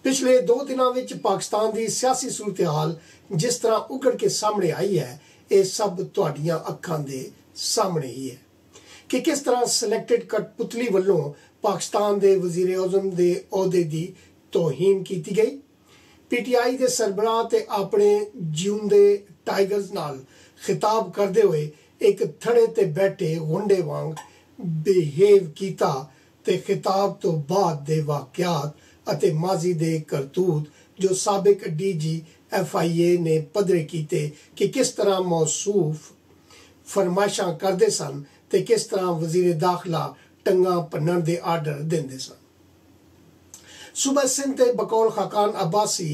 पिछले 2 दिनों में पाकिस्तान की सियासी सूरत हाल जिस तरह उगड़ के सामने आई है, ये सब तुहाडियां अखां दे सामने ही है कि किस तरह सिलेक्टेड कठपुतली वालों पाकिस्तान के वजीर आजम के अहदे की तोहीन की गई। PTI के सरबराह ते अपने जिउंदे टाइगर्स नाल खिताब करते हुए एक थड़े ते बैठे गुंडे वांग बिहेव किया ते खिताब तो बाद दे वाकयात अते माजी दे करतूत जो साबिक DG FIA ने पधरे कीते कि किस तरह मौसूफ फरमाइशां करते सन ते किस तरह वजीर दाखिला टंगा भन्नण दे आर्डर देंदे सन। सूबा सिंध ते बकौल खाकान अब्बासी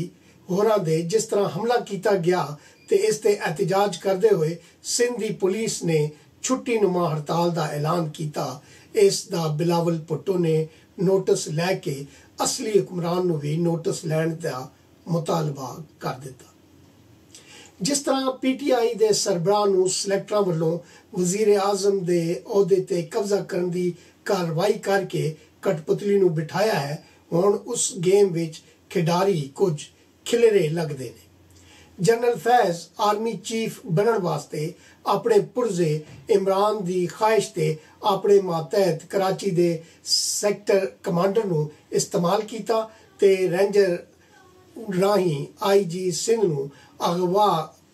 होरां दे जिस तरह हमला किया गया ते इस ते एहतजाज करते हुए सिंध दी पुलिस ने छुट्टी नुमा हड़ताल का ऐलान किया। इस दा बिलावल भुट्टो ने नोटिस लैके असली हुक्मरान नूं भी नोटिस लैण दा मुतालबा कर दिता। जिस तरह PTI दे सरबराह नूं सिलेक्टरां वल्लों वजीर आजम दे अहदे ते कब्जा करन दी कार्रवाई करके कठपुतली नूं बिठाया है, हुण उस गेम विच खिडारी कुछ खिलरे लगदे ने। जनरल फैज आर्मी चीफ बनने वास्ते अपने पुरजे इमरान की ख्वाहिश से अपने मातहत कराची के सैक्टर कमांडर नूं इस्तेमाल किया ते रेंजर राही IG सिंध नूं अगवा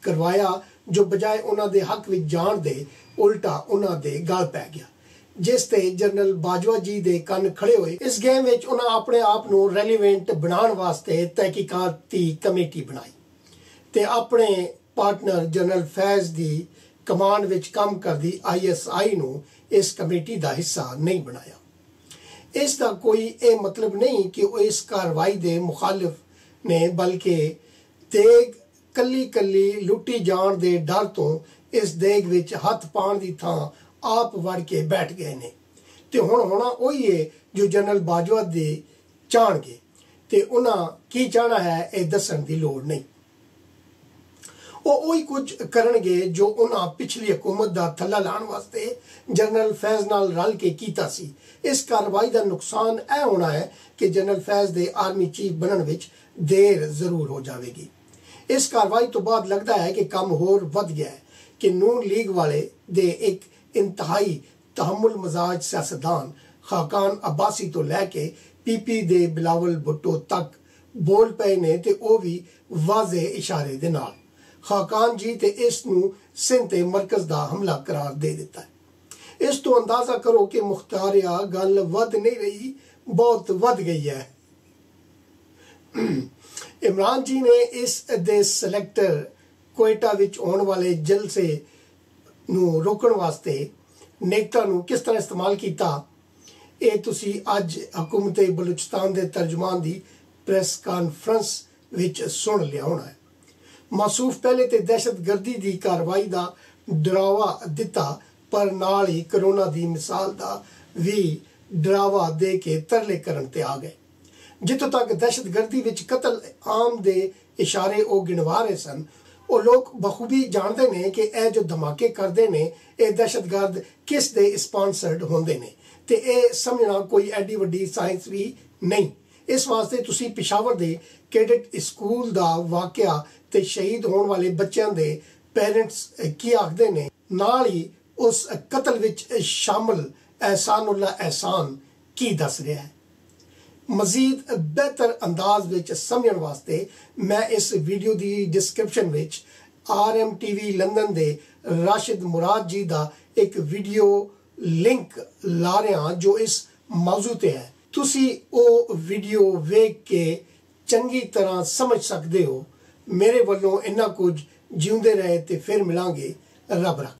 करवाया, जो बजाय उन्होंने हक विच जाण दे उल्टा उन्होंने गल पै गया, जिस ते जनरल बाजवा जी दे कन खड़े हुए। इस गेम विच उन्होंने अपने आप नूं रेलीवेंट बनाने वास्ते तहकीकाती कमेटी बनाई ते अपने पार्टनर जनरल फैज की कमांड विच काम करती ISI नूं इस कमेटी का हिस्सा नहीं बनाया। इसका कोई ये मतलब नहीं कि इस कार्रवाई के मुखालिफ ने, बल्कि देग कली कली लुटी जाण दे डर तो इस देग विच हथ पाण की थां आप वड़ के बैठ गए ने ते हुण होना वही है जो जनरल बाजवा दे चाहणगे ते उन्हां की चाहना है ये दस्सण की लोड़ नहीं। वही कुछ करनगे जो उन्हां पिछली हुकूमत का थल्ला लाने वास्ते जनरल फैज नाल रल के कीता सी। इस कार्रवाई का नुकसान यह होना है कि जनरल फैज दे आर्मी चीफ बनने विच देर जरूर हो जाएगी। इस कार्रवाई तो बाद लगता है कि काम होर वध गया है कि नून लीग वाले दे एक इंतहाई तहमुल मजाज सियासतदान खाकान अब्बासी तो लैके PP दे बिलावल भुट्टो तक बोल पे ने ते ओ भी वाजे इशारे दे नाल खाकान जी ते इस नूं सिंध ते मरकज दा हमला करार दे दिता है। इस तो अंदाजा करो कि मुख्तारिया गल वध नहीं रही, बहुत वध गई है। इमरान जी ने इस दे सिलेक्टर कोयटा विच होने वाले जलसे नूं रोकण वास्ते नेता नूं किस तरह इस्तेमाल किया, ये तुसी अज हुकूमत बलूचिस्तान के तर्जमान की प्रेस कॉन्फ्रेंस विच सुन लिया होना है। मासूफ पहले तो दहशतगर्दी की कार्रवाई का डरावा दिता, पर नाल ही करोना की मिसाल का भी डरावा दे के तरले करन ते आ गए। जितों तक दहशतगर्दी विच कतल आम दे इशारे वो गिनवा रहे सन, वो लोग बखूबी जानते हैं कि यह जो धमाके करते हैं ये दहशतगर्द किस दे स्पॉन्सर्ड होंदे ने ते ये समझना कोई एडी वड्डी साइंस भी नहीं। इस वास्ते तुसी पिशावर दे कैडेट स्कूल का वाकया ते शहीद होने वाले बच्चों के पेरेंट्स की आखते ने, नाल ही उस कतल विच शामिल एहसानुल्ला एहसान की दस रहा है। मजीद बेहतर अंदाज विच समझण वास्ते मैं इस वीडियो की डिस्क्रिप्शन विच RMTV लंदन दे राशिद मुराद जी का एक वीडियो लिंक ला रहा जो इस मौजू ते है। तुसी वो वीडियो वेख के चंगी तरह समझ सकते हो। मेरे वालों इन्ना कुछ जिउंदे रहे ते फिर मिलांगे। रब रख।